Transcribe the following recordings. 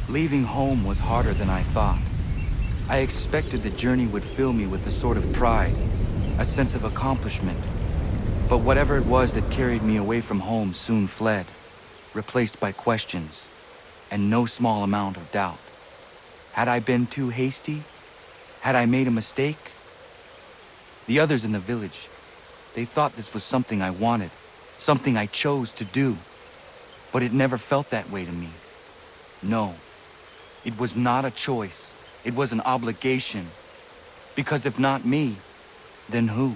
Leaving home was harder than I thought. I expected the journey would fill me with a sort of pride, a sense of accomplishment. But whatever it was that carried me away from home soon fled, replaced by questions, and no small amount of doubt. Had I been too hasty? Had I made a mistake? The others in the village, they thought this was something I wanted, something I chose to do. But it never felt that way to me. No, it was not a choice. It was an obligation. Because if not me, then who?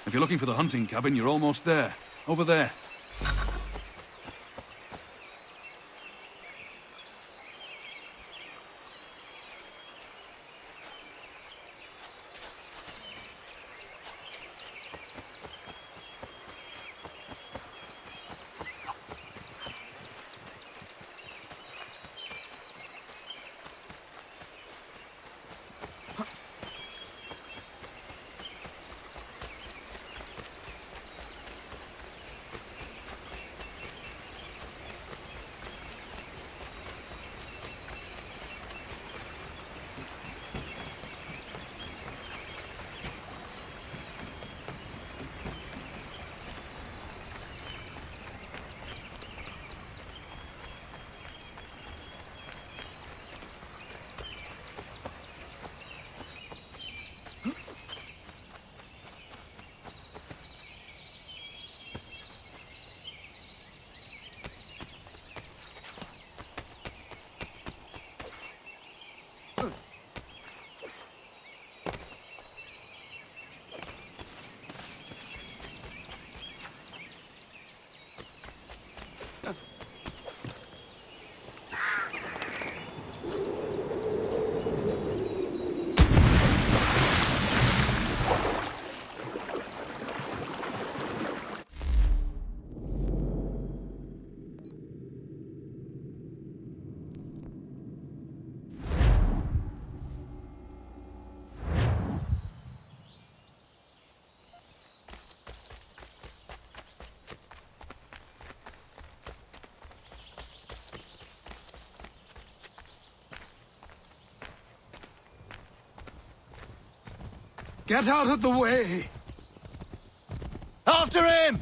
If you're looking for the hunting cabin, you're almost there. Over there. Get out of the way! After him!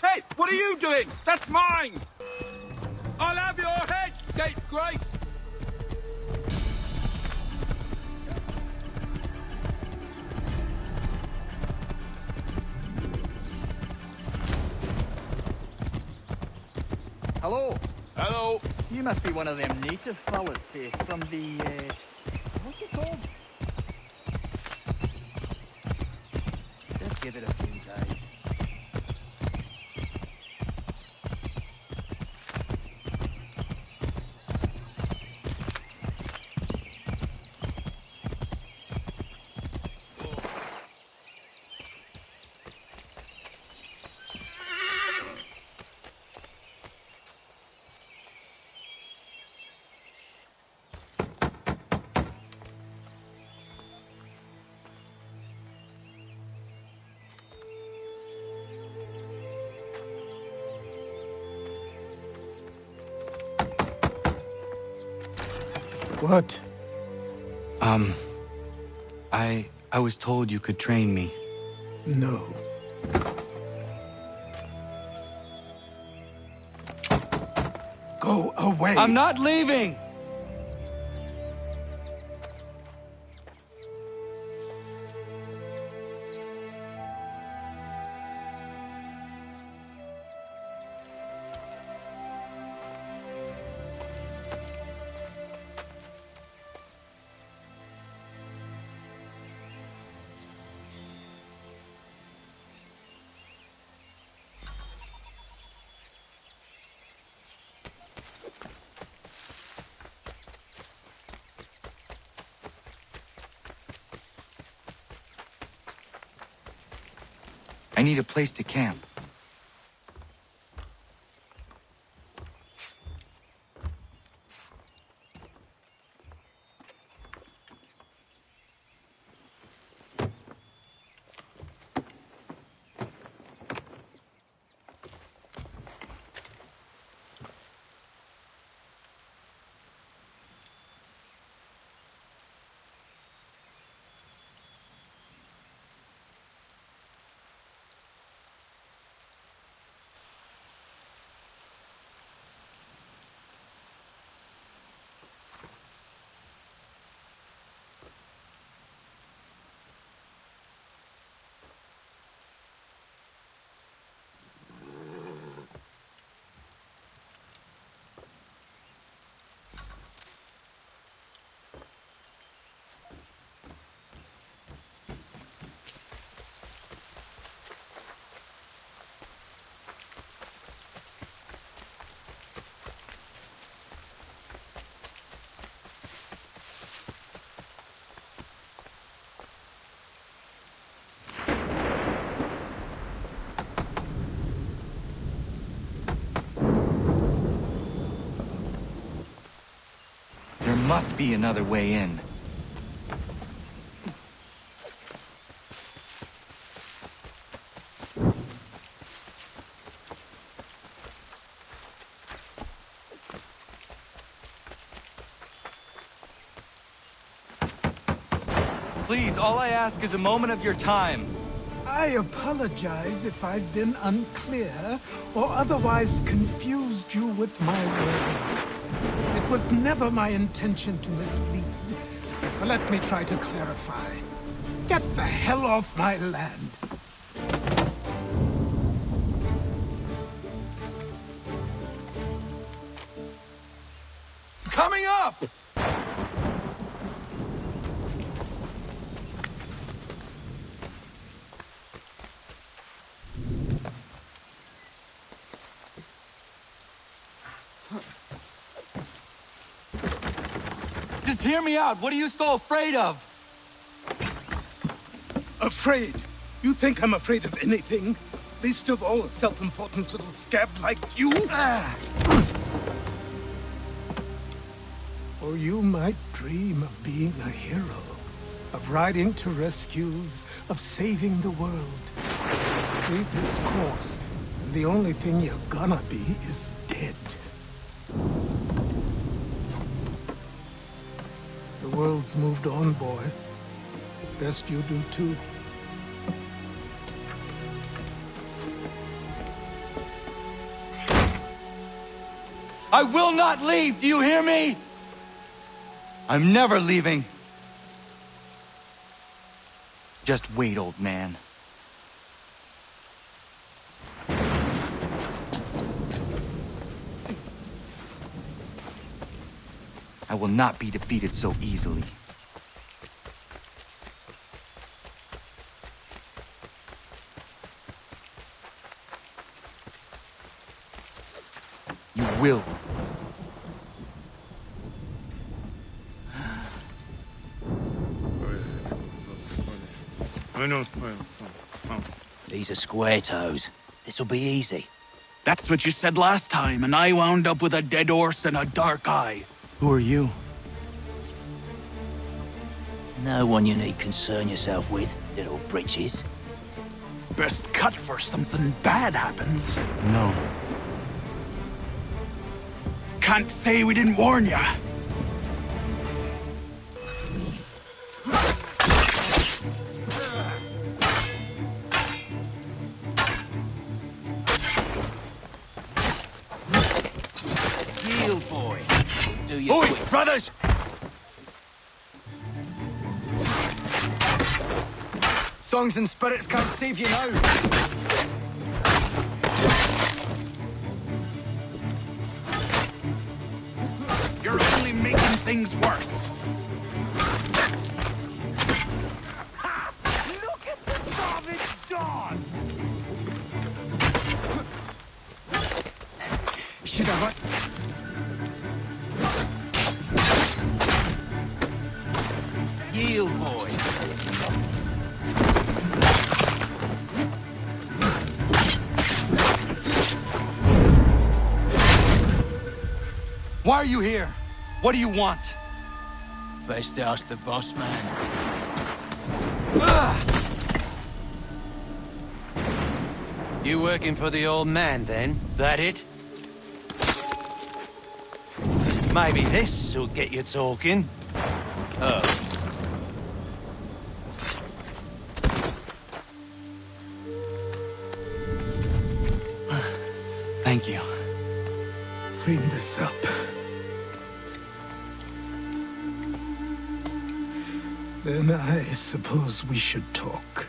Hey, what are you doing? That's mine! I'll have your head, scapegrace! Hello. Hello. You must be one of them native fellas, from the, what's it called? Just give it a few days. What? I was told you could train me. No. Go away! I'm not leaving! I need a place to camp. There must be another way in. Please, all I ask is a moment of your time. I apologize if I've been unclear or otherwise confused you with my words. It was never my intention to mislead, so let me try to clarify. Get the hell off my land. Coming up! Just hear me out. What are you so afraid of? Afraid? You think I'm afraid of anything? Least of all a self-important little scab like you? Or you might dream of being a hero, of riding to rescues, of saving the world. Stay this course, and the only thing you're gonna be is dead. The world's moved on, boy. Best you do too. I will not leave! Do you hear me? I'm never leaving. Just wait, old man. I will not be defeated so easily. You will. These are square toes. This'll be easy. That's what you said last time, and I wound up with a dead horse and a dark eye. Who are you? No one you need concern yourself with, little britches. Best cut for something bad happens. No. Can't say we didn't warn ya. Brothers! Songs and spirits can't save you now. You're only making things worse. Look at the savage dawn! Should I run? Yield, boy. Why are you here? What do you want? Best ask the boss man. You working for the old man, then? That it? Maybe this'll get you talking. Oh. Thank you. Clean this up. Then I suppose we should talk.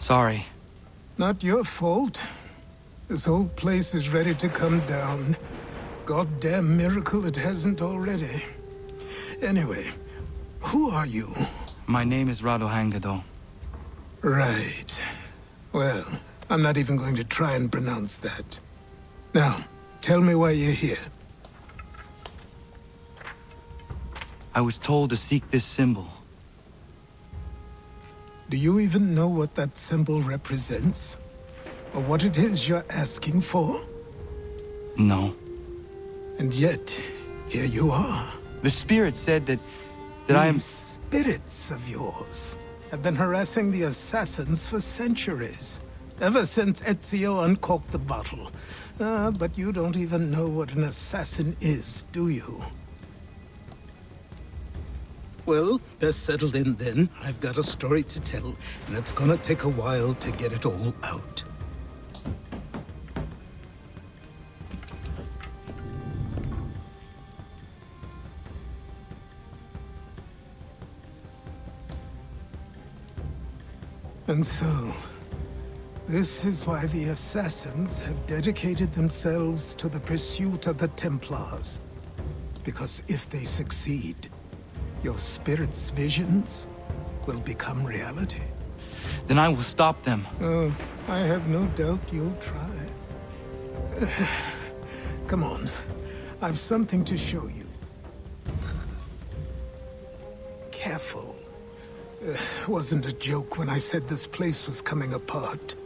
Sorry. Not your fault. This whole place is ready to come down. Goddamn miracle it hasn't already. Anyway, who are you? My name is Radohangado. Right. Well, I'm not even going to try and pronounce that. Now, tell me why you're here. I was told to seek this symbol. Do you even know what that symbol represents? Or what it is you're asking for? No. And yet, here you are. The spirit said that I am... These spirits of yours have been harassing the assassins for centuries. Ever since Ezio uncorked the bottle. But you don't even know what an assassin is, do you? Well, they're settled in then. I've got a story to tell, and it's gonna take a while to get it all out. And so, this is why the Assassins have dedicated themselves to the pursuit of the Templars. Because if they succeed, your spirit's visions will become reality. Then I will stop them. Oh, I have no doubt you'll try. Come on, I've something to show you. Careful. Wasn't a joke when I said this place was coming apart.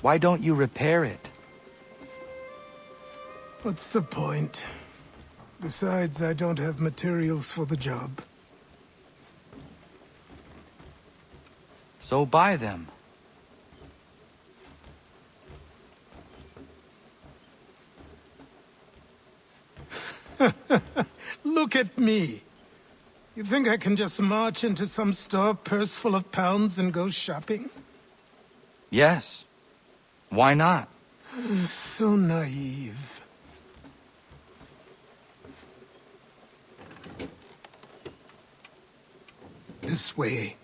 Why don't you repair it? What's the point? Besides, I don't have materials for the job. So buy them. Look at me! You think I can just march into some store, purse full of pounds, and go shopping? Yes. Why not? So naive. This way.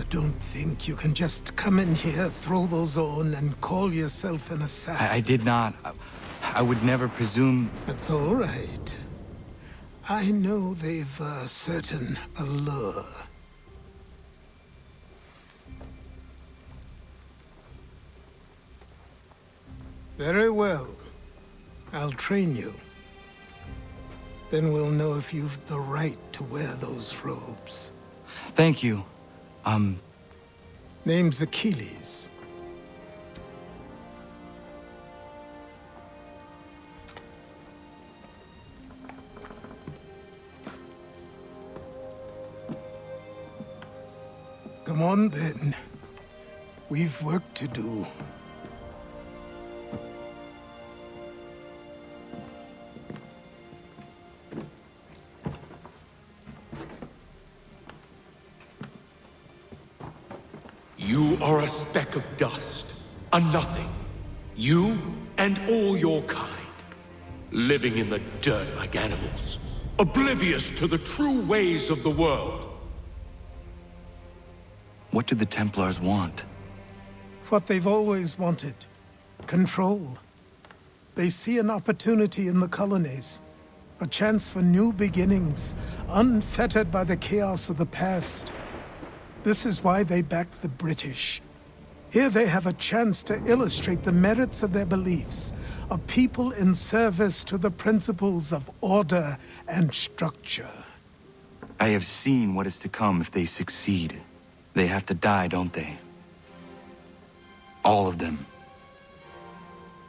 don't think you can just come in here, throw those on, and call yourself an assassin. I did not. I would never presume... That's all right. I know they've a certain allure. Very well. I'll train you. Then we'll know if you've the right to wear those robes. Thank you. Name's Achilles. Come on, then. We've work to do. You are a speck of dust, a nothing. You and all your kind. Living in the dirt like animals. Oblivious to the true ways of the world. What do the Templars want? What they've always wanted. Control. They see an opportunity in the colonies. A chance for new beginnings, unfettered by the chaos of the past. This is why they backed the British. Here they have a chance to illustrate the merits of their beliefs. A people in service to the principles of order and structure. I have seen what is to come if they succeed. They have to die, don't they? All of them.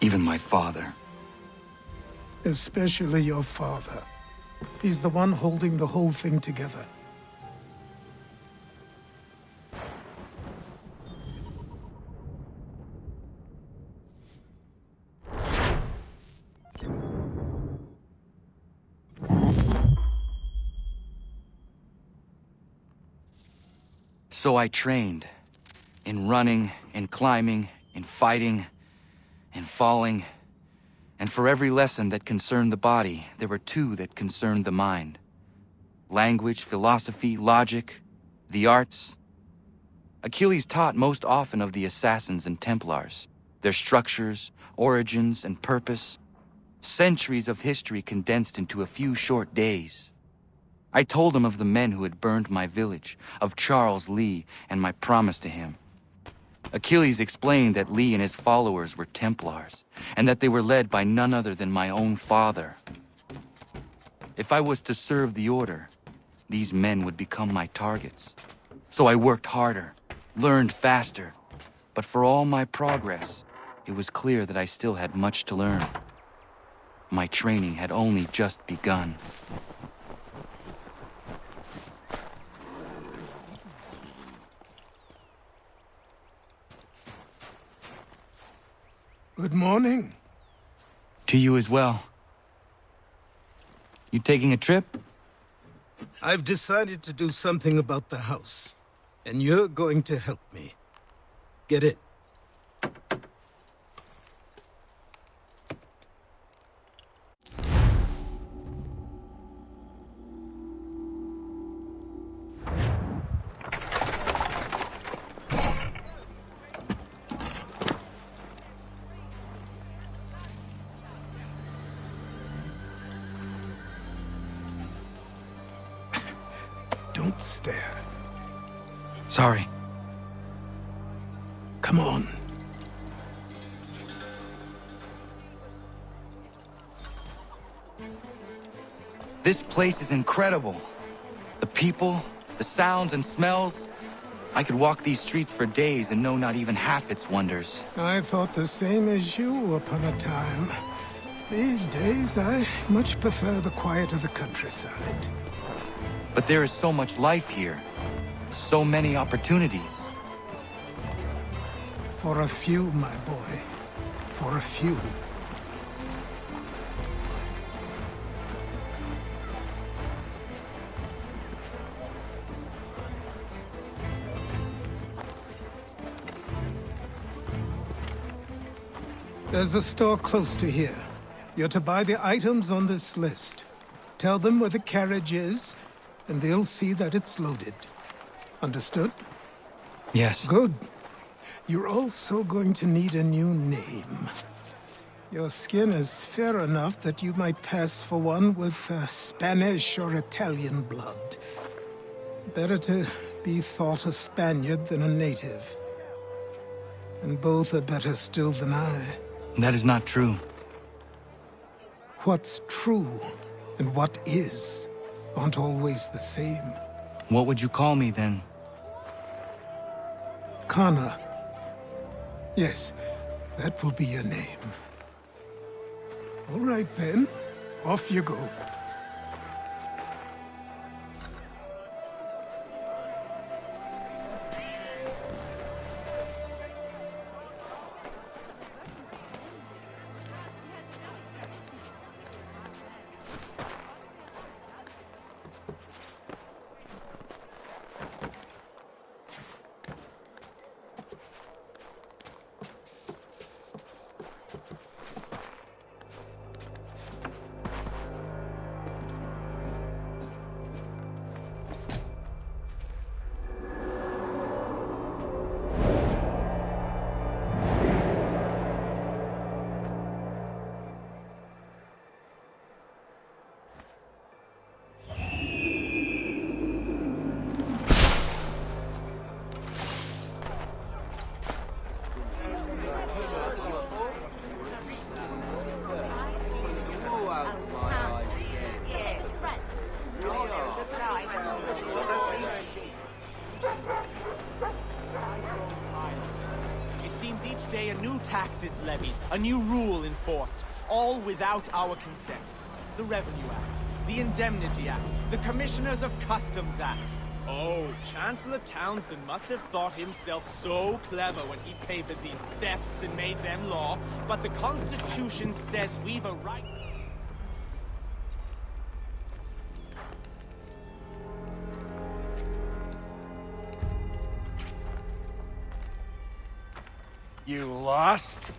Even my father. Especially your father. He's the one holding the whole thing together. So I trained. In running, in climbing, in fighting, in falling. And for every lesson that concerned the body, there were two that concerned the mind. Language, philosophy, logic, the arts. Achilles taught most often of the assassins and Templars, their structures, origins, and purpose. Centuries of history condensed into a few short days. I told him of the men who had burned my village, of Charles Lee, and my promise to him. Achilles explained that Lee and his followers were Templars, and that they were led by none other than my own father. If I was to serve the order, these men would become my targets. So I worked harder, learned faster, but for all my progress, it was clear that I still had much to learn. My training had only just begun. Good morning. To you as well. You taking a trip? I've decided to do something about the house, and you're going to help me. Get it? Don't stare. Sorry. Come on. This place is incredible. The people, the sounds and smells. I could walk these streets for days and know not even half its wonders. I thought the same as you upon a time. These days, I much prefer the quiet of the countryside. But there is so much life here. So many opportunities. For a few, my boy. For a few. There's a store close to here. You're to buy the items on this list. Tell them where the carriage is, and they'll see that it's loaded. Understood? Yes. Good. You're also going to need a new name. Your skin is fair enough that you might pass for one with Spanish or Italian blood. Better to be thought a Spaniard than a native. And both are better still than I. That is not true. What's true and what is aren't always the same. What would you call me then? Kana. Yes, that will be your name. All right then, off you go. Day a new tax is levied, a new rule enforced, all without our consent. The Revenue Act, the Indemnity Act, the Commissioners of Customs Act. Oh, Chancellor Townsend must have thought himself so clever when he papered these thefts and made them law, but the Constitution says we've a right... You lost?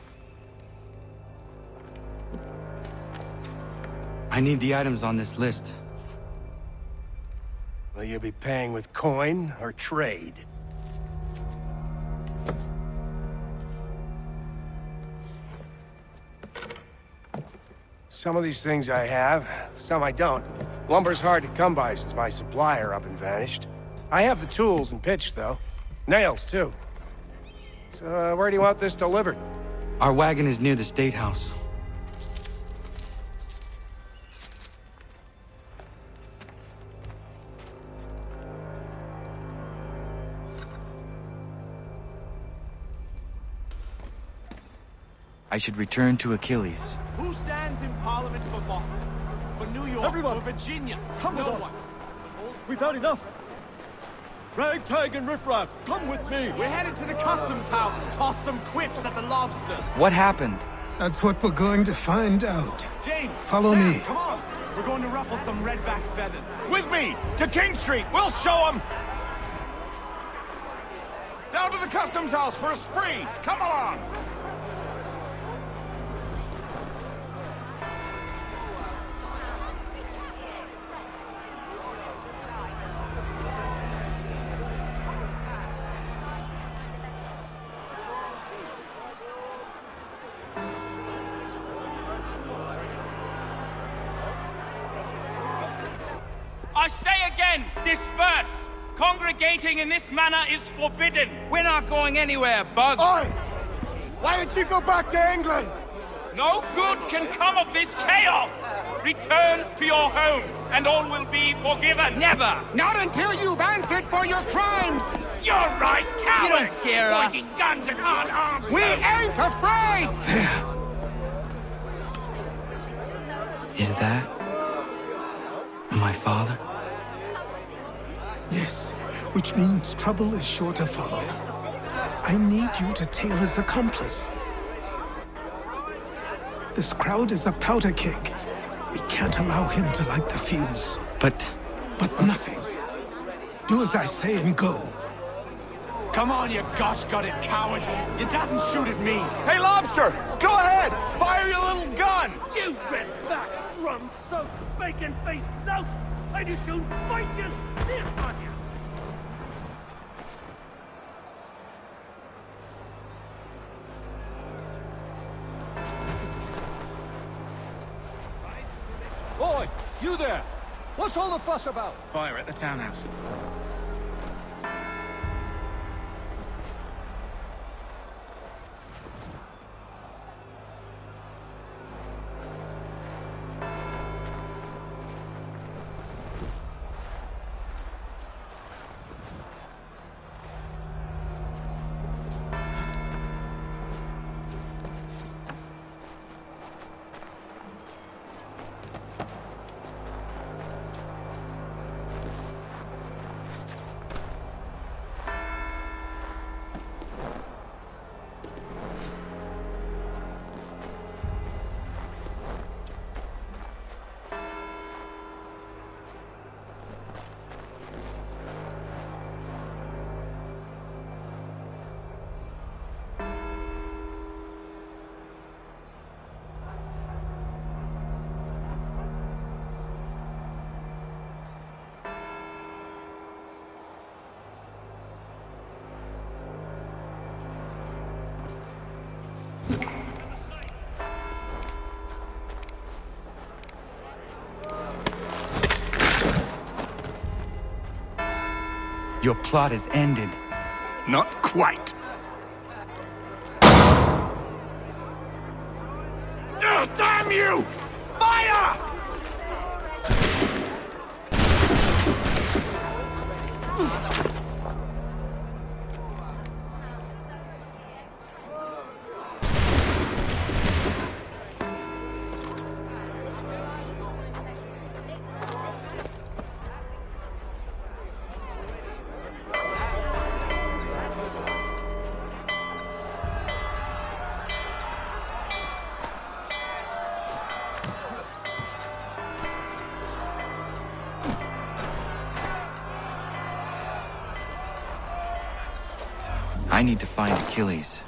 I need the items on this list. Will you be paying with coin or trade? Some of these things I have, some I don't. Lumber's hard to come by since my supplier up and vanished. I have the tools and pitch, though. Nails, too. So, where do you want this delivered? Our wagon is near the State House. I should return to Achilles. Who stands in Parliament for Boston? For New York? Everyone! For Virginia? Come with no us! one. We've had enough! Ragtag and riffraff, come with me! We're headed to the customs house to toss some quips at the lobsters. What happened? That's what we're going to find out. James! Follow Sam, me. Come on! We're going to ruffle some redback feathers. With me! To King Street! We'll show them! Down to the customs house for a spree! Come along! I say again, disperse! Congregating in this manner is forbidden! We're not going anywhere, Bug! Oi! Why don't you go back to England? No good can come of this chaos! Return to your homes, and all will be forgiven! Never! Not until you've answered for your crimes! You're right, cowards! You don't scare us. Pointing guns at unarmed We ain't afraid! Is that my father? Yes, which means trouble is sure to follow. I need you to tail his accomplice. This crowd is a powder keg. We can't allow him to light the fuse. But nothing. Do as I say and go. Come on, you gosh-gutted coward! It doesn't shoot at me! Hey, Lobster! Go ahead! Fire your little gun! You red back, rum-soaked, bacon-faced lout! I'd as soon fight you, sniff on you! Oi, you there! What's all the fuss about? Fire at the townhouse. Your plot is ended. Not quite. Damn you! Fire! I need to find Achilles.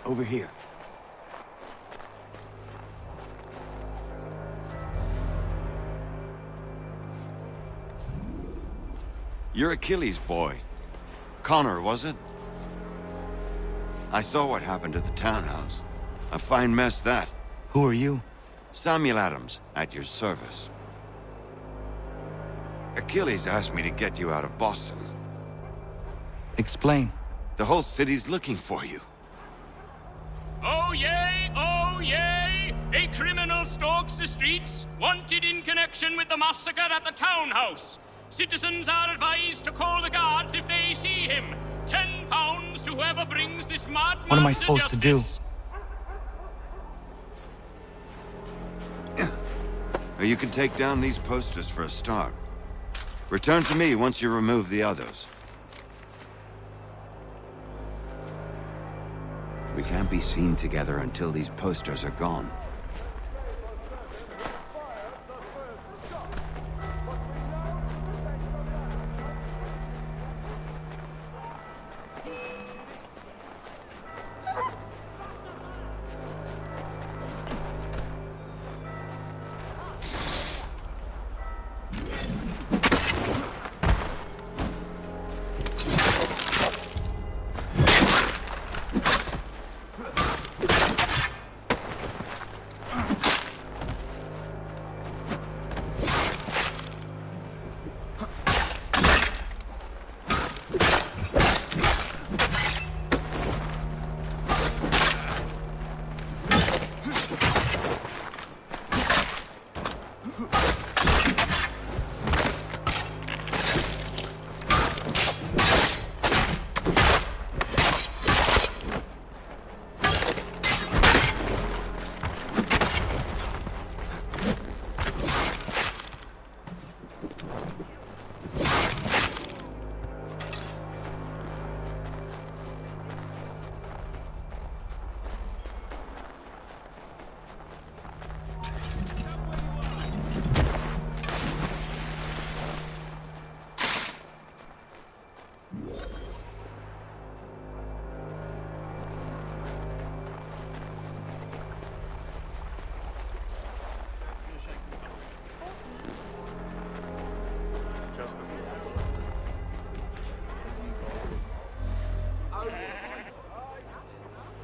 Over here. You're Achilles' boy. Connor, was it? I saw what happened at the townhouse. A fine mess, that. Who are you? Samuel Adams, at your service. Achilles asked me to get you out of Boston. Explain. The whole city's looking for you. Oh yay, oh yay! A criminal stalks the streets, wanted in connection with the massacre at the townhouse. Citizens are advised to call the guards if they see him. £10 to whoever brings this madman. What am I supposed to do? You can take down these posters for a start. Return to me once you remove the others. We can't be seen together until these posters are gone.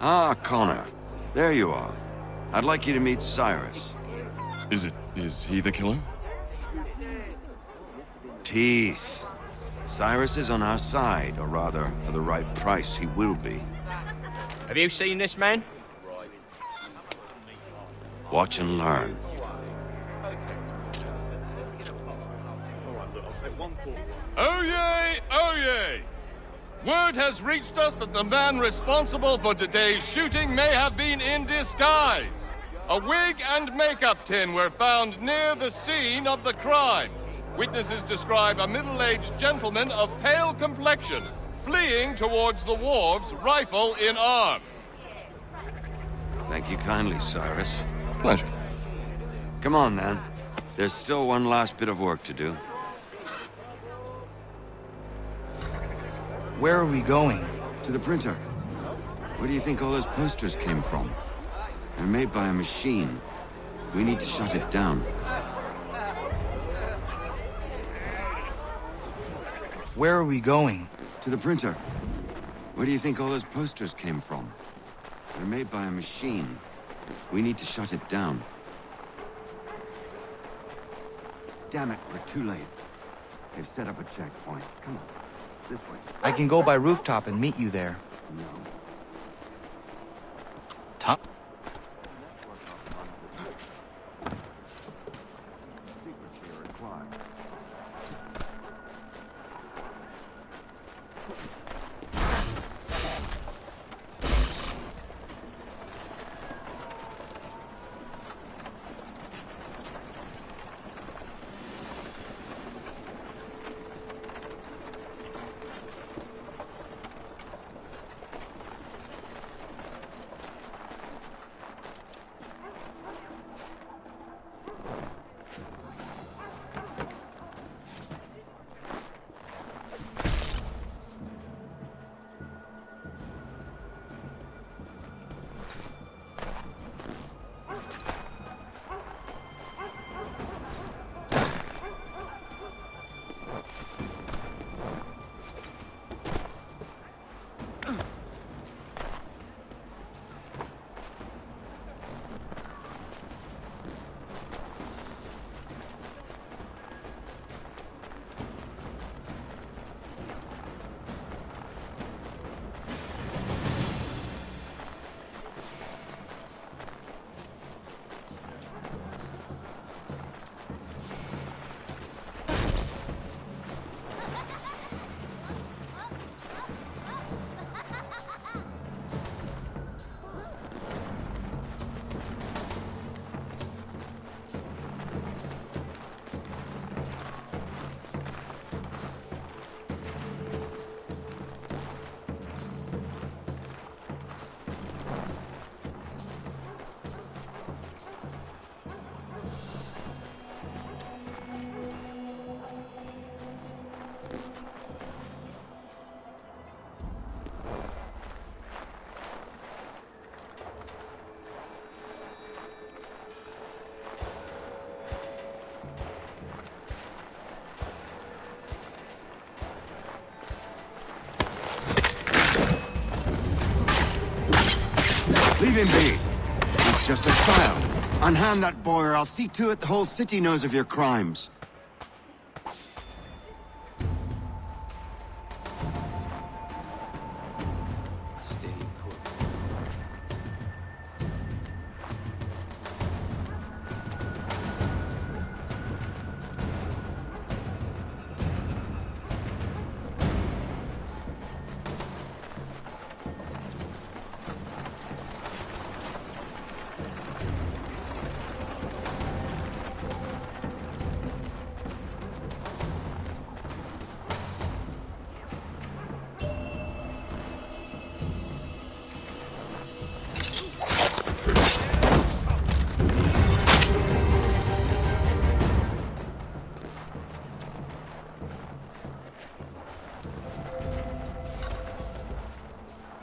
Ah, Connor. There you are. I'd like you to meet Cyrus. Is he the killer? Peace. Cyrus is on our side, or rather, for the right price, he will be. Have you seen this man? Watch and learn. Oh yay! Oh yay! Word has reached us that the man responsible for today's shooting may have been in disguise. A wig and makeup tin were found near the scene of the crime. Witnesses describe a middle-aged gentleman of pale complexion fleeing towards the wharves, rifle in arm. Thank you kindly, Cyrus. Pleasure. Come on, then. There's still one last bit of work to do. Where are we going? To the printer. Where do you think all those posters came from? They're made by a machine. We need to shut it down. Where are we going? To the printer. Where do you think all those posters came from? They're made by a machine. We need to shut it down. Damn it, we're too late. They've set up a checkpoint. Come on. This way. I can go by rooftop and meet you there. No. Top? Leave him be. He's just a child. Unhand that boy or I'll see to it the whole city knows of your crimes.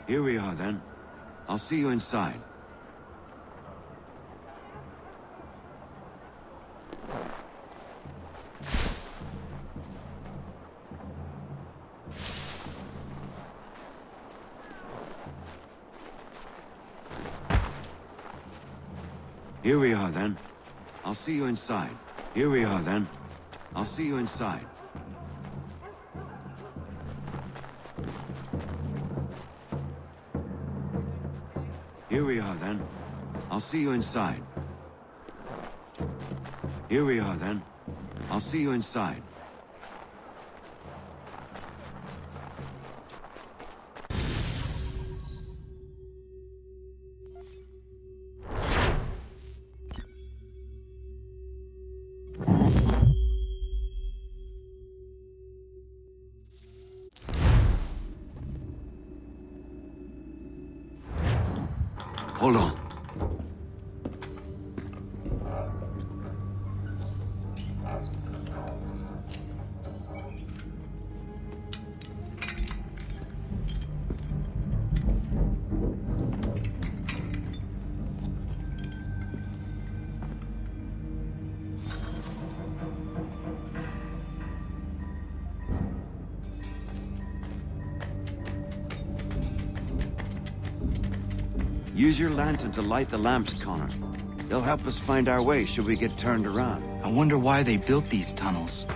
Here we are, then. I'll see you inside. Here we are, then. I'll see you inside. Here we are, then. I'll see you inside. Here we are, then. I'll see you inside. Here we are, then. I'll see you inside. Hold on. Use your lantern to light the lamps, Connor. They'll help us find our way should we get turned around. I wonder why they built these tunnels.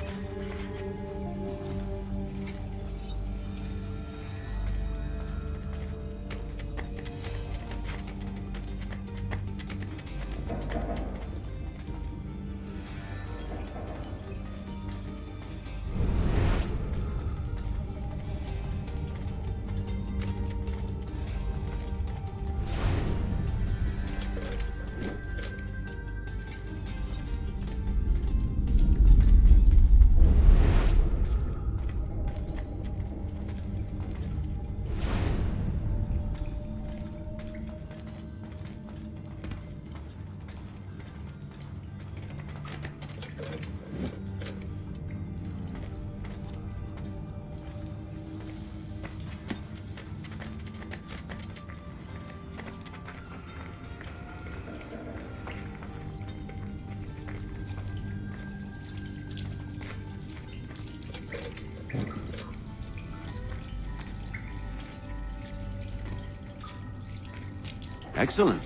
Excellent.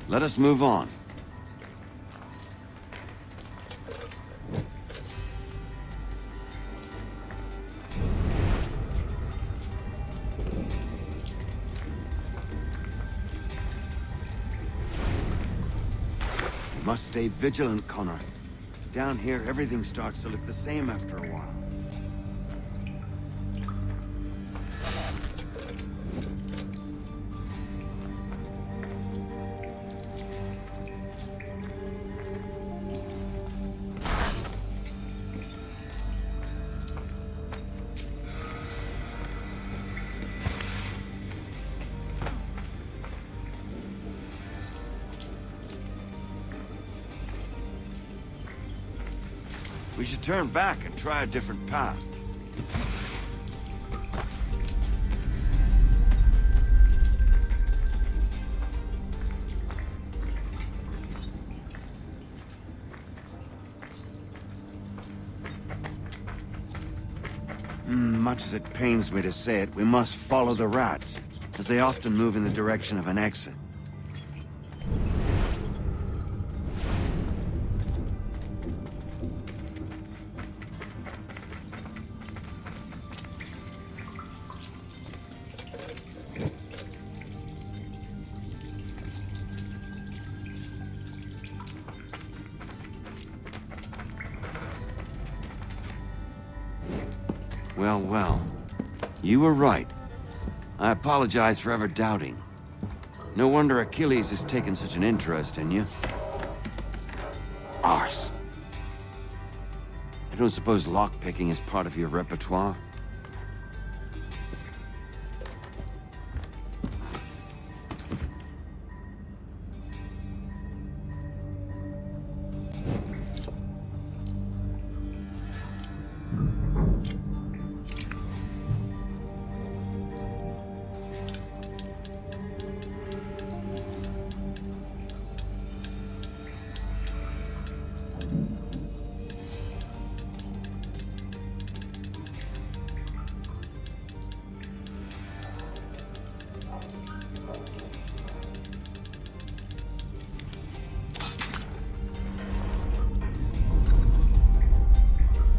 Let us move on. We must stay vigilant, Connor. Down here, everything starts to look the same after a while. We should turn back and try a different path. Much as it pains me to say it, we must follow the rats, as they often move in the direction of an exit. Well, well. You were right. I apologize for ever doubting. No wonder Achilles has taken such an interest in you. Arse. I don't suppose lockpicking is part of your repertoire?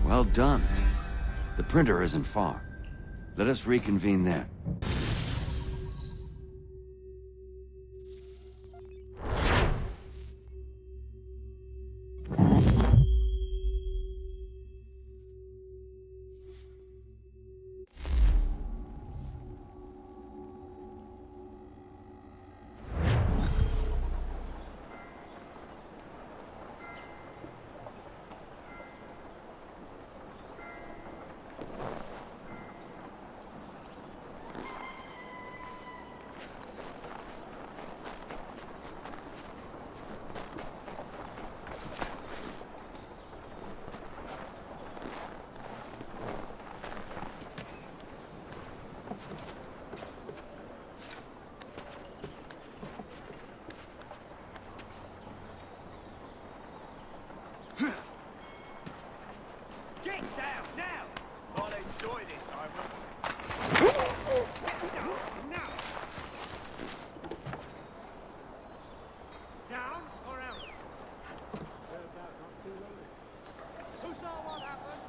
Well done. The printer isn't far. Let us reconvene there. Get down now! I'll enjoy this, I will. Now! Down or else? Turned out not too long. Who saw what happened?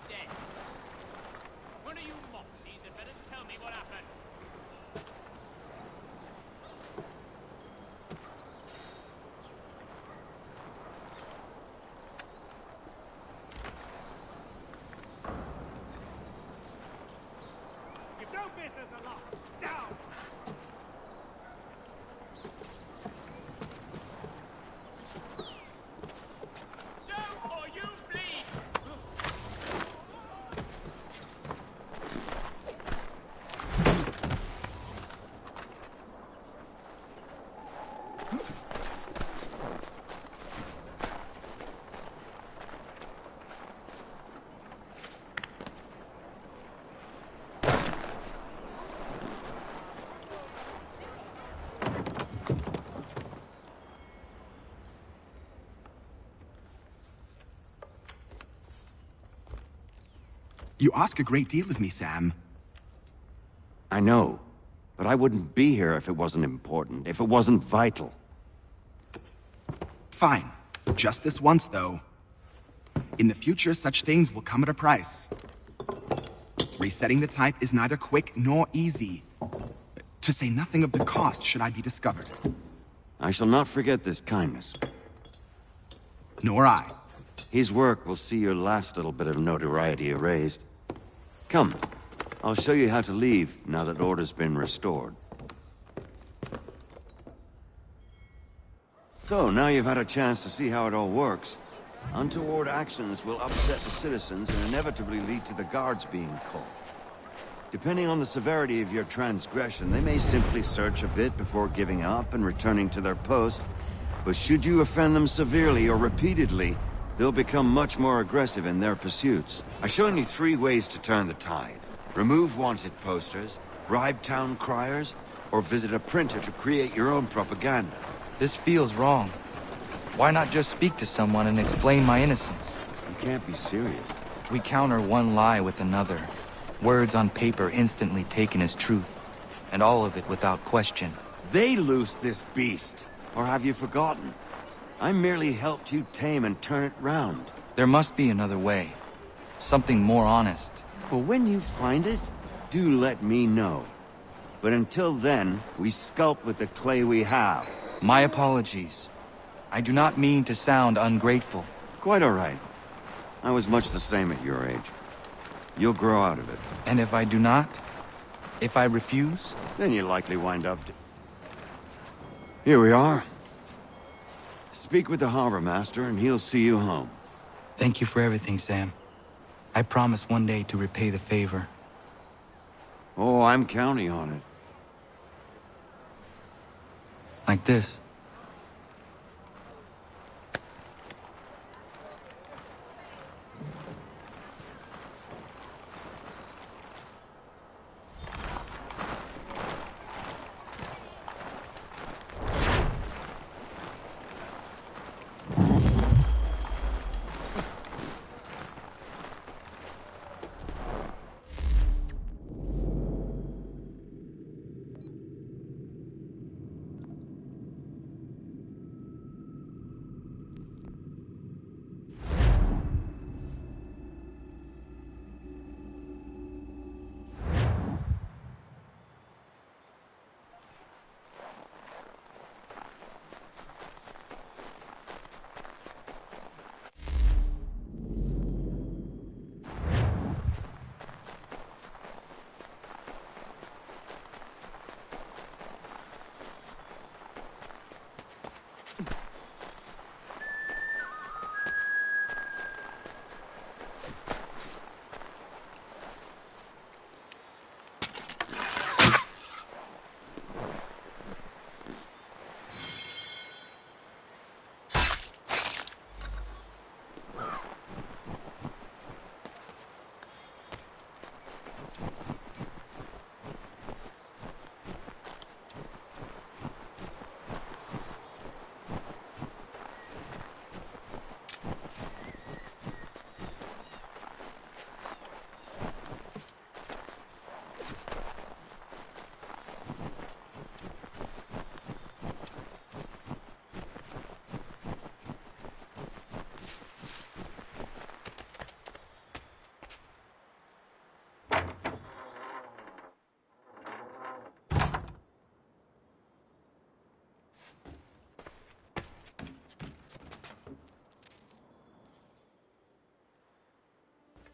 Dead. One of you mopsies had better tell me what happened. No business aloft! Down! Down or you bleed! You ask a great deal of me, Sam. I know, but I wouldn't be here if it wasn't important, if it wasn't vital. Fine. Just this once, though. In the future, such things will come at a price. Resetting the type is neither quick nor easy. To say nothing of the cost should I be discovered. I shall not forget this kindness. Nor I. His work will see your last little bit of notoriety erased. Come, I'll show you how to leave now that order's been restored. So, now you've had a chance to see how it all works. Untoward actions will upset the citizens and inevitably lead to the guards being called. Depending on the severity of your transgression, they may simply search a bit before giving up and returning to their post. But should you offend them severely or repeatedly, they'll become much more aggressive in their pursuits. I've shown you 3 ways to turn the tide. Remove wanted posters, bribe town criers, or visit a printer to create your own propaganda. This feels wrong. Why not just speak to someone and explain my innocence? You can't be serious. We counter one lie with another. Words on paper instantly taken as truth. And all of it without question. They loose this beast. Or have you forgotten? I merely helped you tame and turn it round. There must be another way. Something more honest. Well, when you find it, do let me know. But until then, we sculpt with the clay we have. My apologies. I do not mean to sound ungrateful. Quite all right. I was much the same at your age. You'll grow out of it. And if I do not? If I refuse? Then you'll likely wind up... Here we are. Speak with the harbor master and he'll see you home. Thank you for everything, Sam. I promise one day to repay the favor. Oh, I'm counting on it. Like this.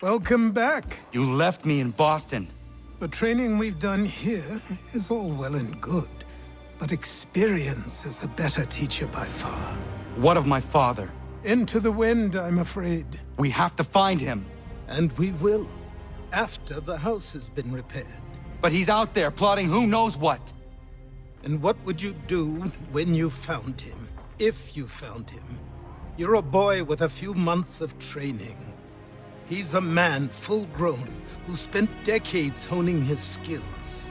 Welcome back. You left me in Boston. The training we've done here is all well and good, but experience is a better teacher by far. What of my father? Into the wind, I'm afraid. We have to find him. And we will, after the house has been repaired. But he's out there plotting who knows what. And what would you do when you found him? If you found him? You're a boy with a few months of training. He's a man full grown who spent decades honing his skills.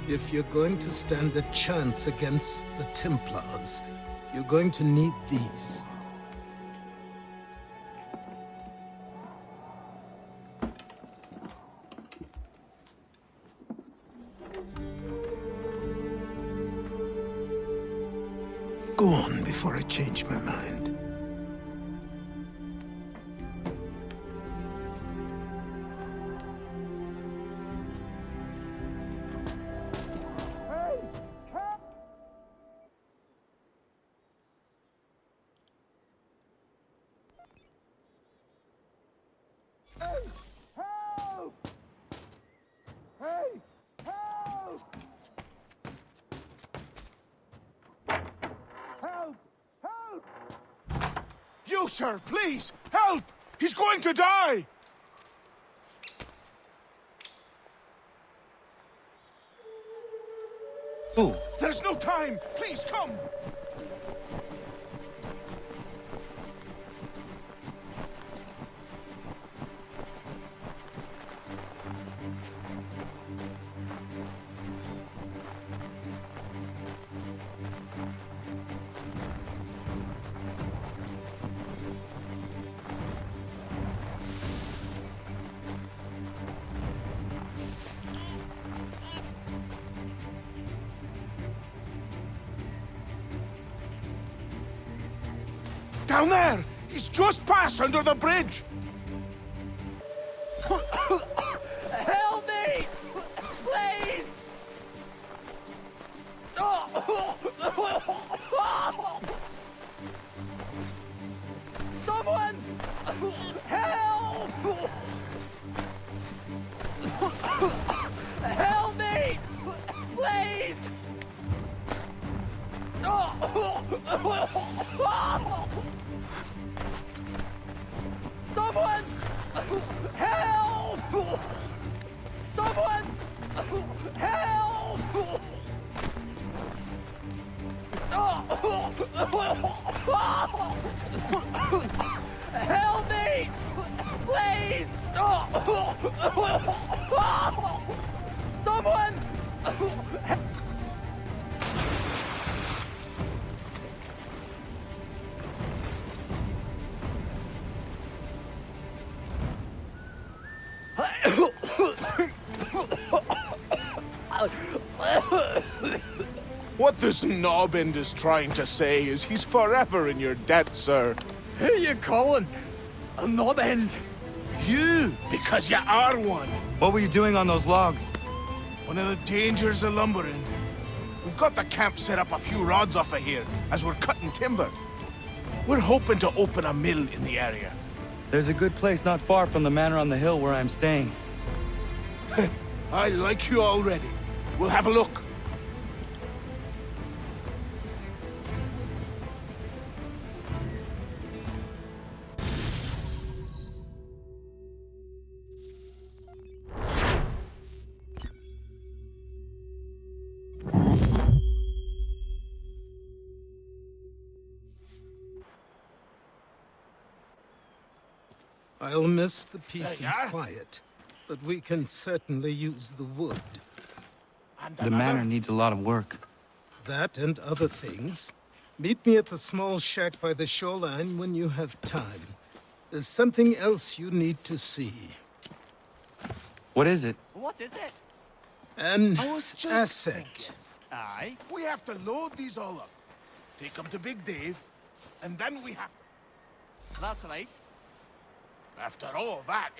If you're going to stand a chance against the Templars, you're going to need these. Go on before I change my mind. You, sir, please! Help! He's going to die! Who? There's no time! Please, come! Down there! He's just passed under the bridge! Help me! Please! Help me! Please! Someone! Help! Someone! Help! Help me! Please! Someone! What this knobend is trying to say is he's forever in your debt, sir. Who you calling? A knobend? You, because you are one. What were you doing on those logs? One of the dangers of lumbering. We've got the camp set up a few rods off of here, as we're cutting timber. We're hoping to open a mill in the area. There's a good place not far from the manor on the hill where I'm staying. I like you already. We'll have a look. I'll miss the peace and quiet, but we can certainly use the wood. The manor needs a lot of work. That and other things. Meet me at the small shack by the shoreline when you have time. There's something else you need to see. What is it? What is it? An I was just asset. Aye. We have to load these all up, take them to Big Dave, and then we have to... That's right. After all that...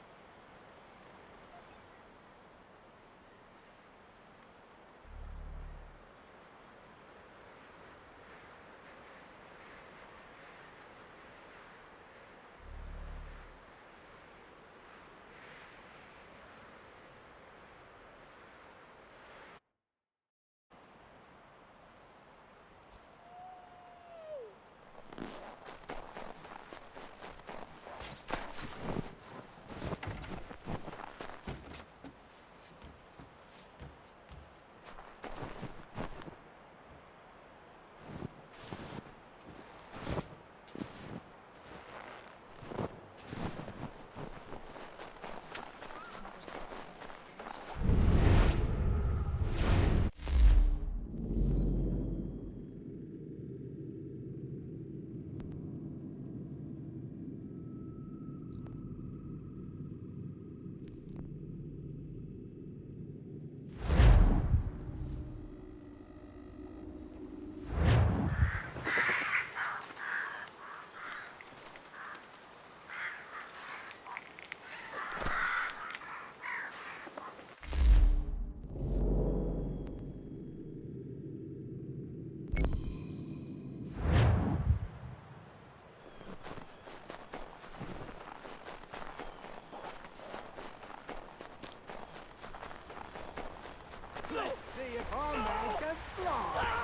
Let's see if our man can fly.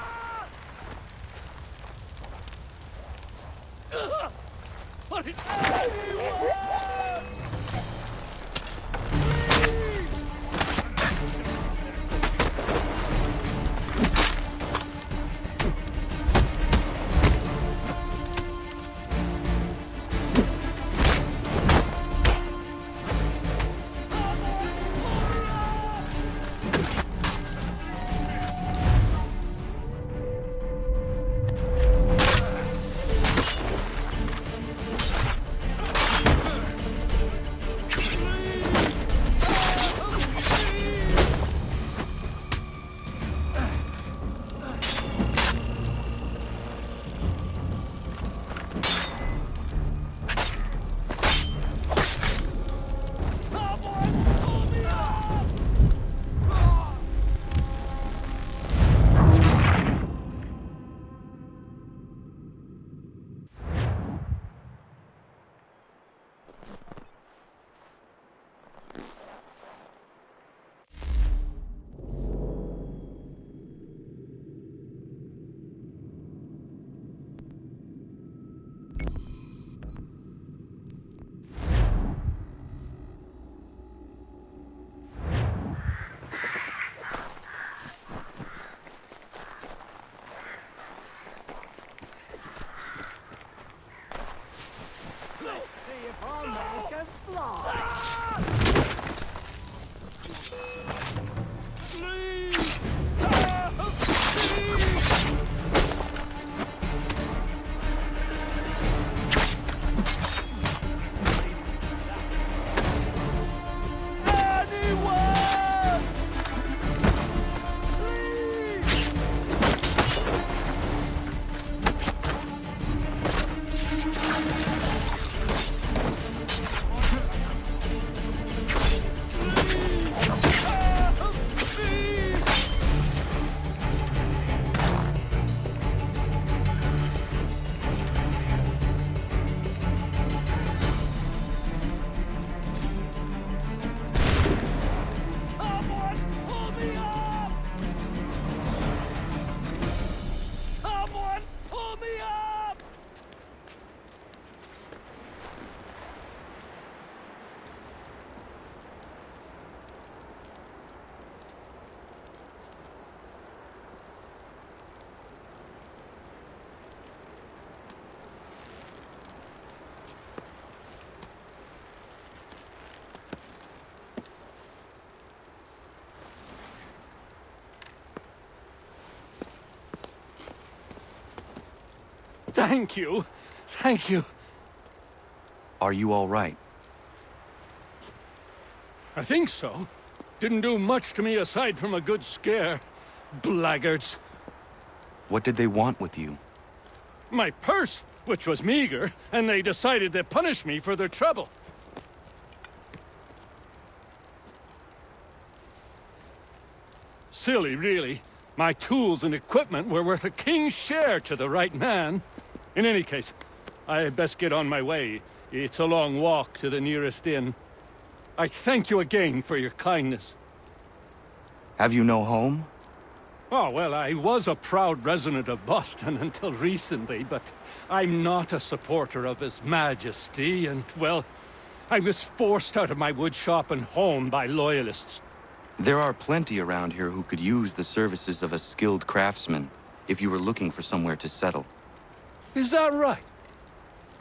Thank you. Thank you. Are you all right? I think so. Didn't do much to me aside from a good scare. Blackguards. What did they want with you? My purse, which was meager, and they decided to punish me for their trouble. Silly, really. My tools and equipment were worth a king's share to the right man. In any case, I had best get on my way. It's a long walk to the nearest inn. I thank you again for your kindness. Have you no home? Oh, well, I was a proud resident of Boston until recently, but I'm not a supporter of His Majesty, and, well, I was forced out of my woodshop and home by loyalists. There are plenty around here who could use the services of a skilled craftsman, if you were looking for somewhere to settle. Is that right?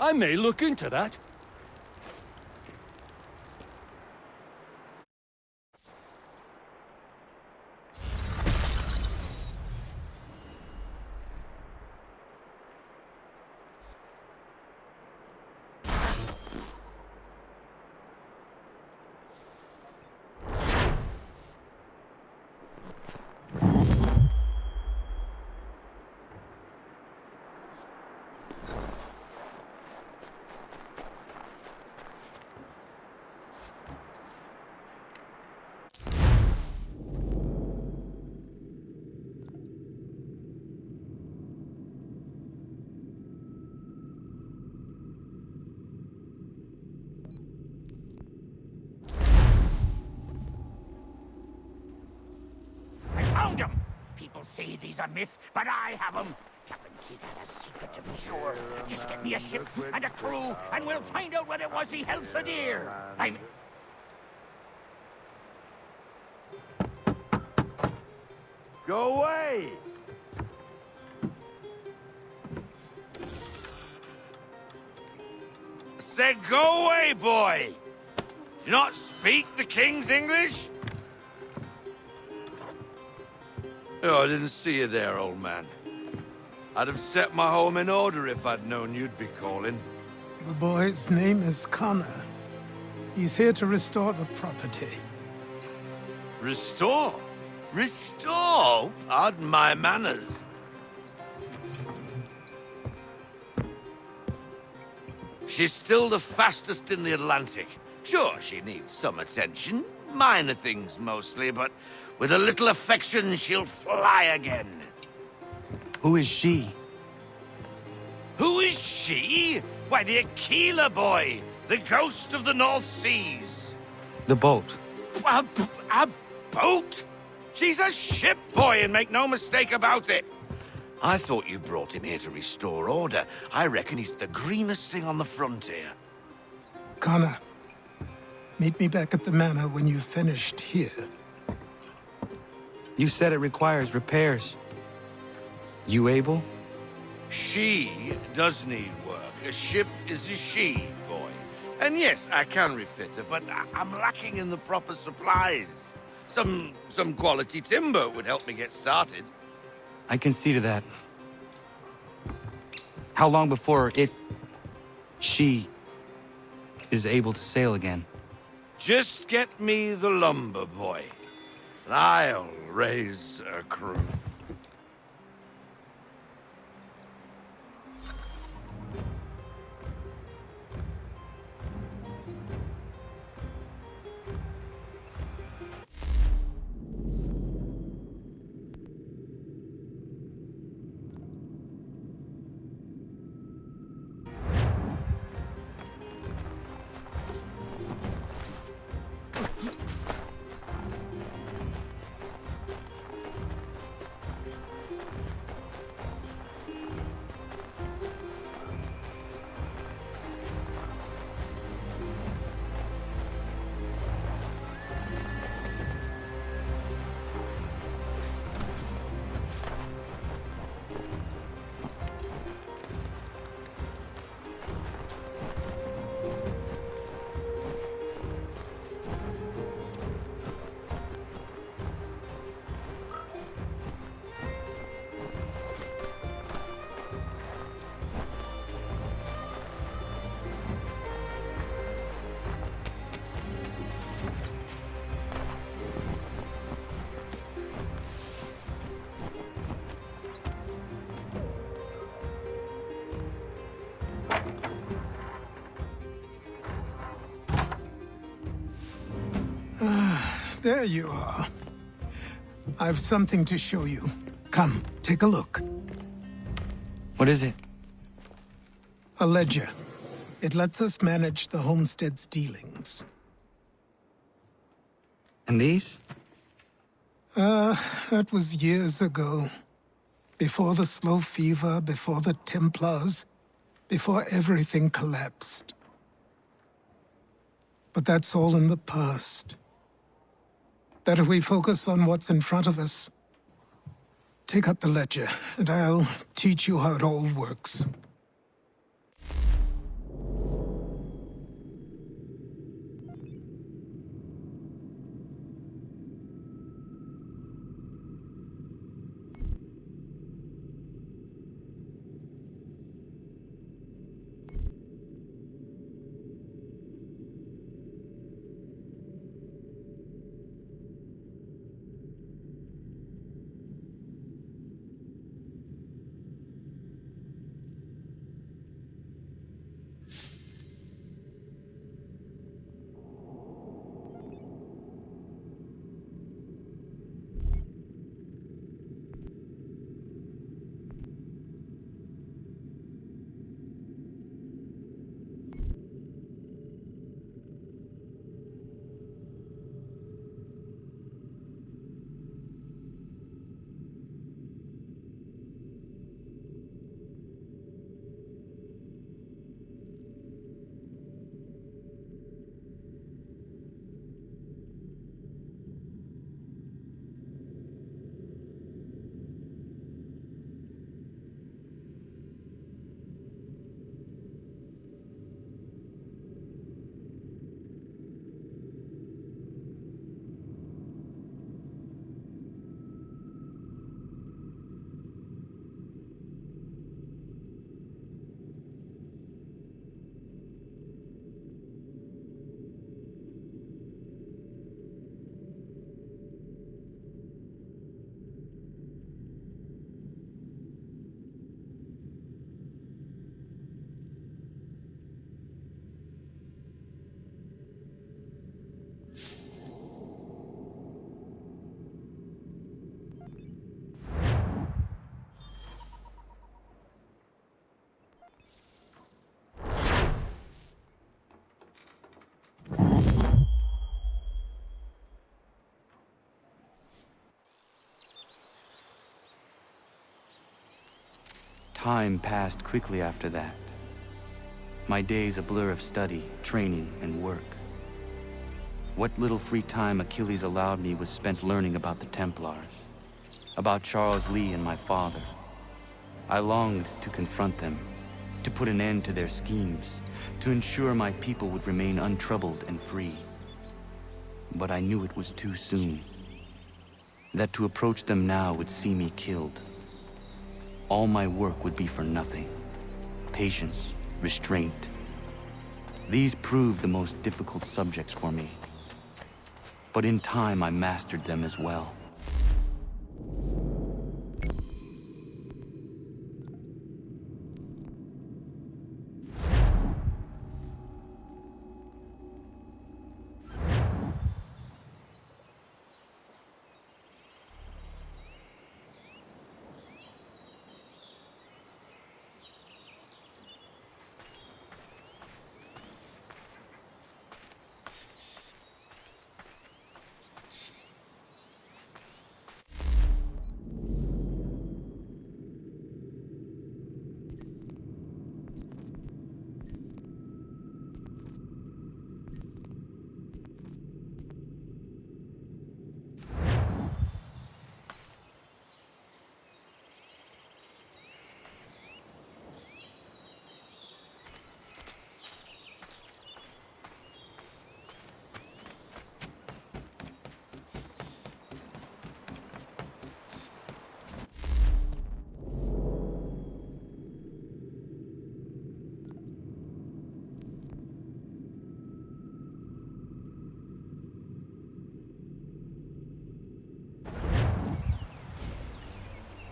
I may look into that. Found them! People say these are myth, but I have them. Captain Kidd had a secret to be sure. Just get me a ship and a crew, and we'll find out what it was he held so dear. Go away! Said go away, boy! Do you not speak the King's English? Oh, I didn't see you there, old man. I'd have set my home in order if I'd known you'd be calling. The boy's name is Connor. He's here to restore the property. Restore? Restore? Pardon my manners. She's still the fastest in the Atlantic. Sure, she needs some attention. Minor things mostly, but with a little affection, she'll fly again. Who is she? Who is she? Why, the Aquila boy, the ghost of the North Seas. The boat. A boat? She's a ship, boy, and make no mistake about it. I thought you brought him here to restore order. I reckon he's the greenest thing on the frontier. Connor, meet me back at the manor when you've finished here. You said it requires repairs. You able? She does need work. A ship is a she, boy. And yes, I can refit her, but I'm lacking in the proper supplies. Some quality timber would help me get started. I can see to that. How long before she is able to sail again? Just get me the lumber, boy. And I'll raise a crew. There you are. I've something to show you. Come, take a look. What is it? A ledger. It lets us manage the homestead's dealings. And these? That was years ago. Before the slow fever, before the Templars, before everything collapsed. But that's all in the past. Better we focus on what's in front of us. Take up the ledger, and I'll teach you how it all works. Time passed quickly after that. My days a blur of study, training, and work. What little free time Achilles allowed me was spent learning about the Templars, about Charles Lee and my father. I longed to confront them, to put an end to their schemes, to ensure my people would remain untroubled and free. But I knew it was too soon, that to approach them now would see me killed. All my work would be for nothing. Patience, restraint. These proved the most difficult subjects for me. But in time, I mastered them as well.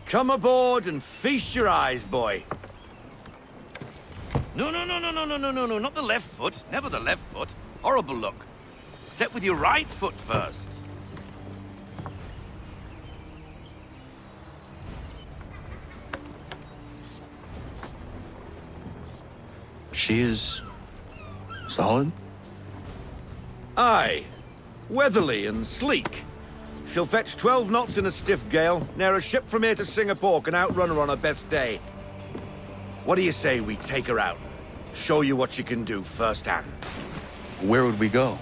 Come aboard and feast your eyes, boy. No, not the left foot. Never the left foot. Horrible look. Step with your right foot first. She is... solid? Aye. Weatherly and sleek. She'll fetch 12 knots in a stiff gale, near a ship from here to Singapore can outrun her on her best day. What do you say we take her out? Show you what she can do firsthand. Where would we go?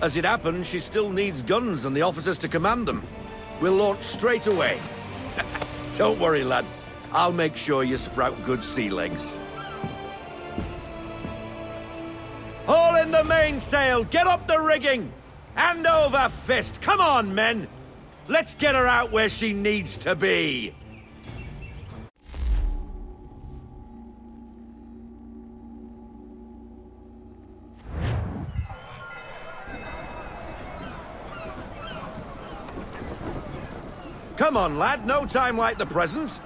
As it happens, she still needs guns and the officers to command them. We'll launch straight away. Don't worry, lad. I'll make sure you sprout good sea legs. Haul in the mainsail! Get up the rigging! Hand over fist! Come on, men! Let's get her out where she needs to be! Come on, lad. No time like the present.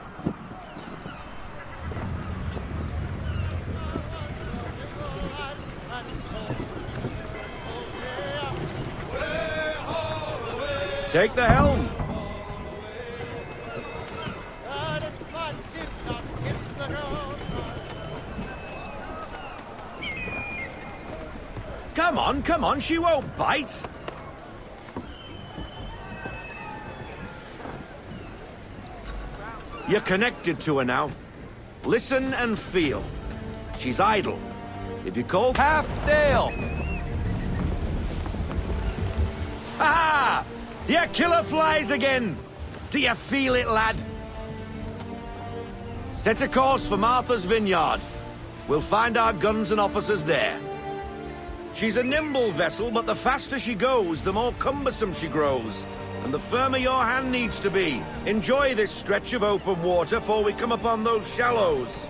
Take the helm. Come on, she won't bite. You're connected to her now. Listen and feel. She's idle. If you call half sail. Ha! Your killer flies again. Do you feel it, lad? Set a course for Martha's Vineyard. We'll find our guns and officers there. She's a nimble vessel, but the faster she goes, the more cumbersome she grows. And the firmer your hand needs to be. Enjoy this stretch of open water before we come upon those shallows.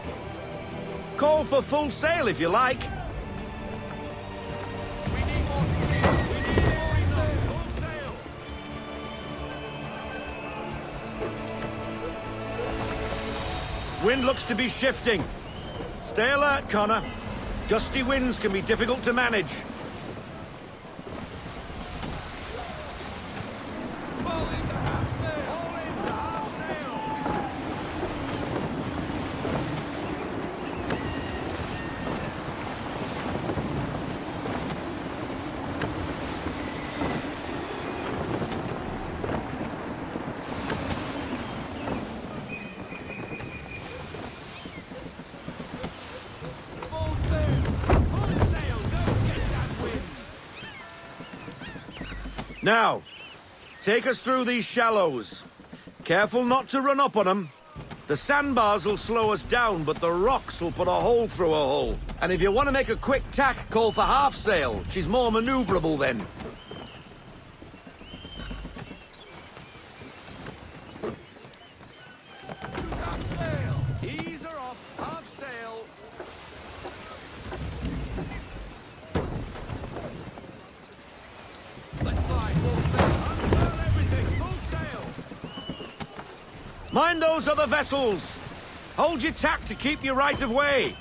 Call for full sail if you like. Wind looks to be shifting. Stay alert, Connor. Gusty winds can be difficult to manage. Now, take us through these shallows. Careful not to run up on them. The sandbars will slow us down, but the rocks will put a hole through a hull. And if you want to make a quick tack, call for half sail. She's more maneuverable then. Ease her off, half sail. Mind those other vessels! Hold your tack to keep your right of way!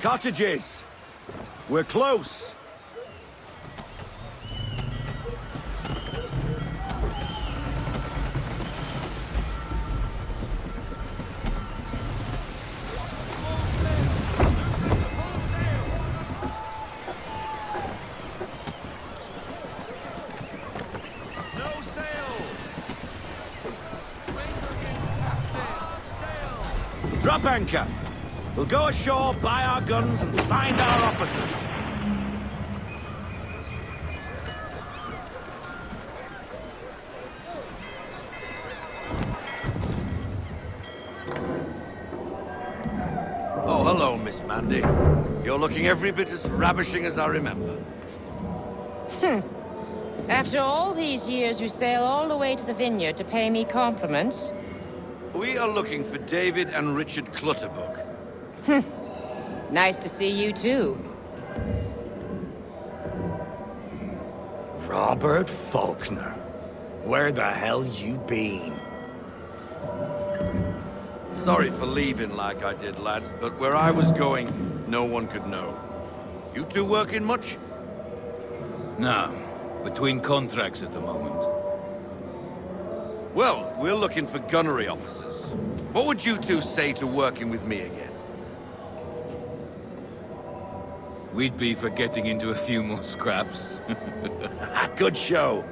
Cottages! We're close! Drop anchor. We'll go ashore, buy our guns, and find our officers. Oh, hello, Miss Mandy. You're looking every bit as ravishing as I remember. After all these years, you sail all the way to the vineyard to pay me compliments? We are looking for David and Richard Clutterbuck. Nice to see you, too. Robert Faulkner. Where the hell you been? Sorry for leaving like I did, lads, but where I was going, no one could know. You two working much? No. Between contracts at the moment. Well, we're looking for gunnery officers. What would you two say to working with me again? We'd be for getting into a few more scraps. Good show.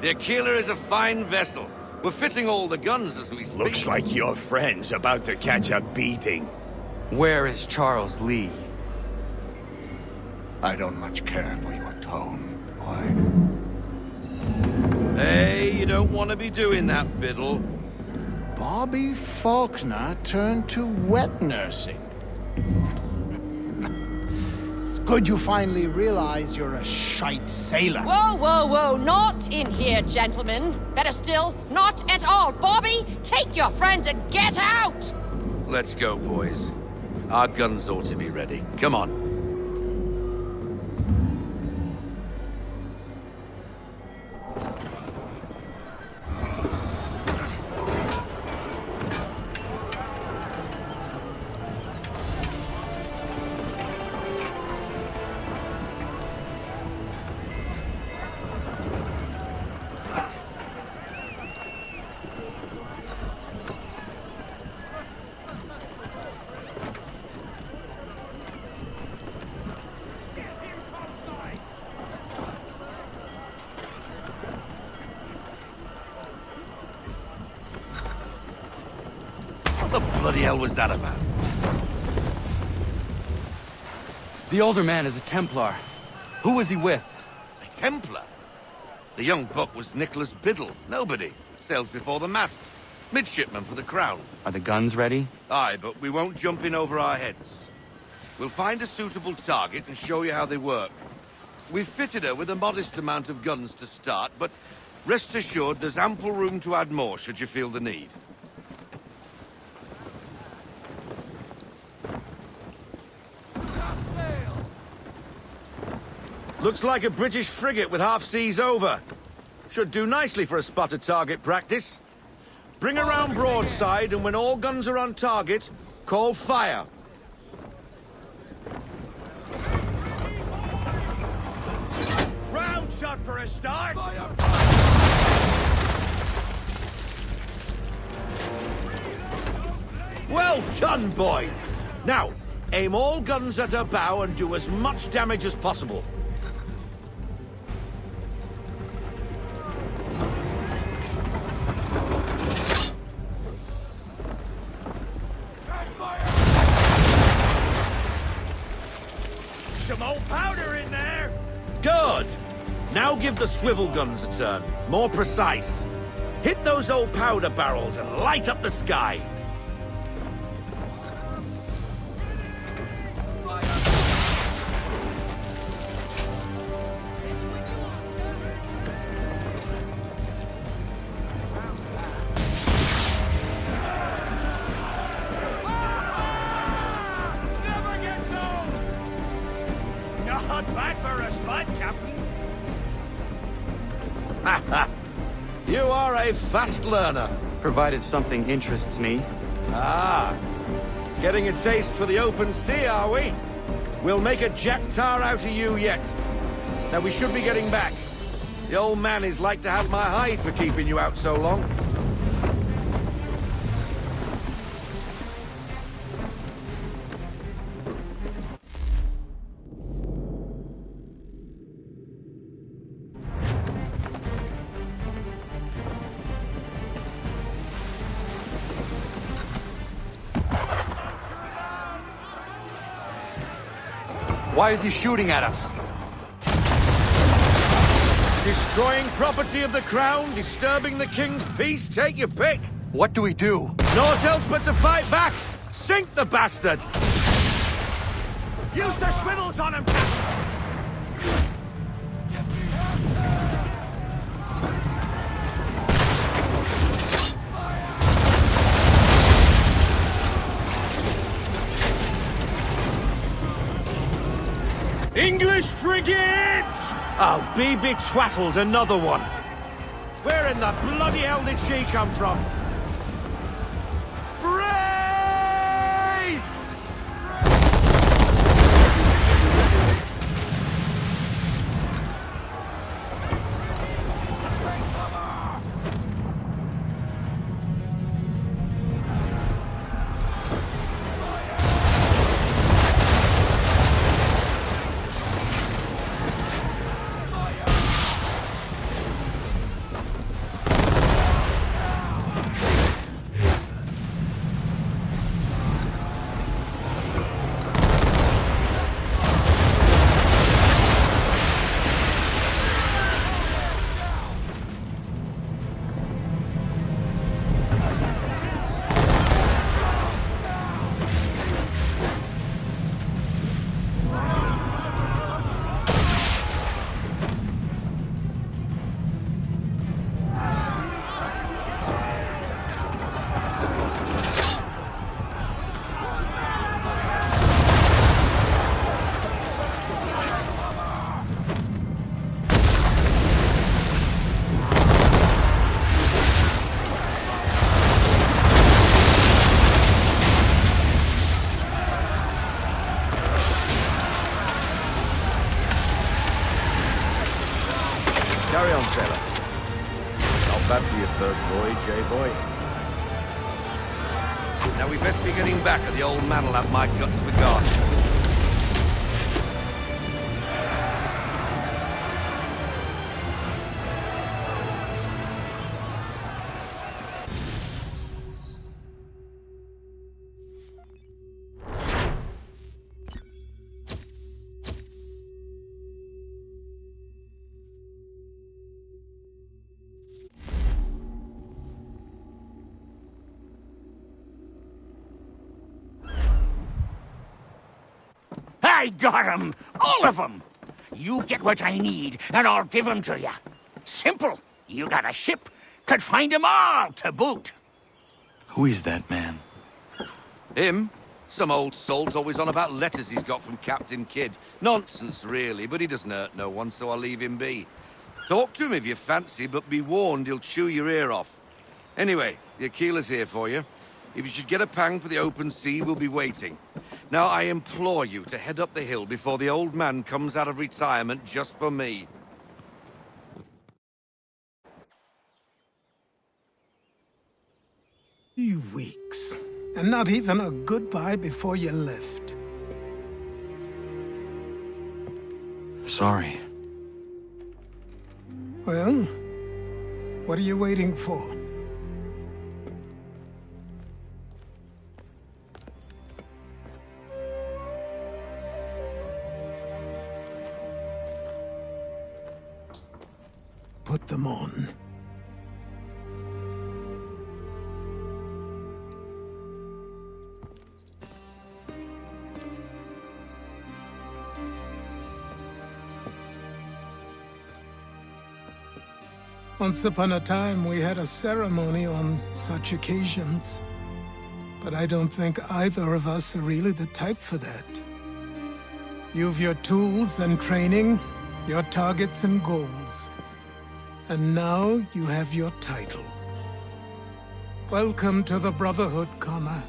The Aquila is a fine vessel. We're fitting all the guns as we speak. Looks like your friend's about to catch a beating. Where is Charles Lee? I don't much care for your tone, boy. Hey, you don't want to be doing that, Biddle. Bobby Faulkner turned to wet nursing. It's good you finally realize you're a shite sailor. Whoa, whoa, whoa, not in here, gentlemen. Better still, not at all. Bobby, take your friends and get out! Let's go, boys. Our guns ought to be ready. Come on. What the bloody hell was that about? The older man is a Templar. Who was he with? A Templar? The young buck was Nicholas Biddle. Nobody. Sails before the mast. Midshipman for the Crown. Are the guns ready? Aye, but we won't jump in over our heads. We'll find a suitable target and show you how they work. We've fitted her with a modest amount of guns to start, but rest assured there's ample room to add more should you feel the need. Looks like a British frigate with half seas over. Should do nicely for a spotted target practice. Bring around broadside, and when all guns are on target, call fire. Round shot for a start. Well done, boy. Now, aim all guns at her bow and do as much damage as possible. Some old powder in there. Good. Now give the swivel guns a turn. More precise. Hit those old powder barrels and light up the sky. Not bad for a spud, Captain. You are a fast learner. Provided something interests me. Ah. Getting a taste for the open sea, are we? We'll make a jack tar out of you yet. Now we should be getting back. The old man is like to have my hide for keeping you out so long. Why is he shooting at us? Destroying property of the crown, disturbing the king's peace, take your pick. What do we do? Naught else but to fight back. Sink the bastard! Use the swivels on him! English frigate! Oh, be betwattled, another one. Where in the bloody hell did she come from? Brace! Carry on, sailor. Not bad for your first voyage, eh, boy? Now we best be getting back, or the old man will have my guts for God. I got 'em! All of 'em! You get what I need, and I'll give 'em to you. Simple. You got a ship, could find 'em all to boot. Who is that man? Him? Some old salt's always on about letters he's got from Captain Kidd. Nonsense, really, but he doesn't hurt no one, so I'll leave him be. Talk to him if you fancy, but be warned he'll chew your ear off. Anyway, the Aquila's here for you. If you should get a pang for the open sea, we'll be waiting. Now, I implore you to head up the hill before the old man comes out of retirement just for me. 3 weeks, and not even a goodbye before you left. Sorry. Well, what are you waiting for? Put them on. Once upon a time, we had a ceremony on such occasions. But I don't think either of us are really the type for that. You've your tools and training, your targets and goals. And now you have your title. Welcome to the Brotherhood, Connor.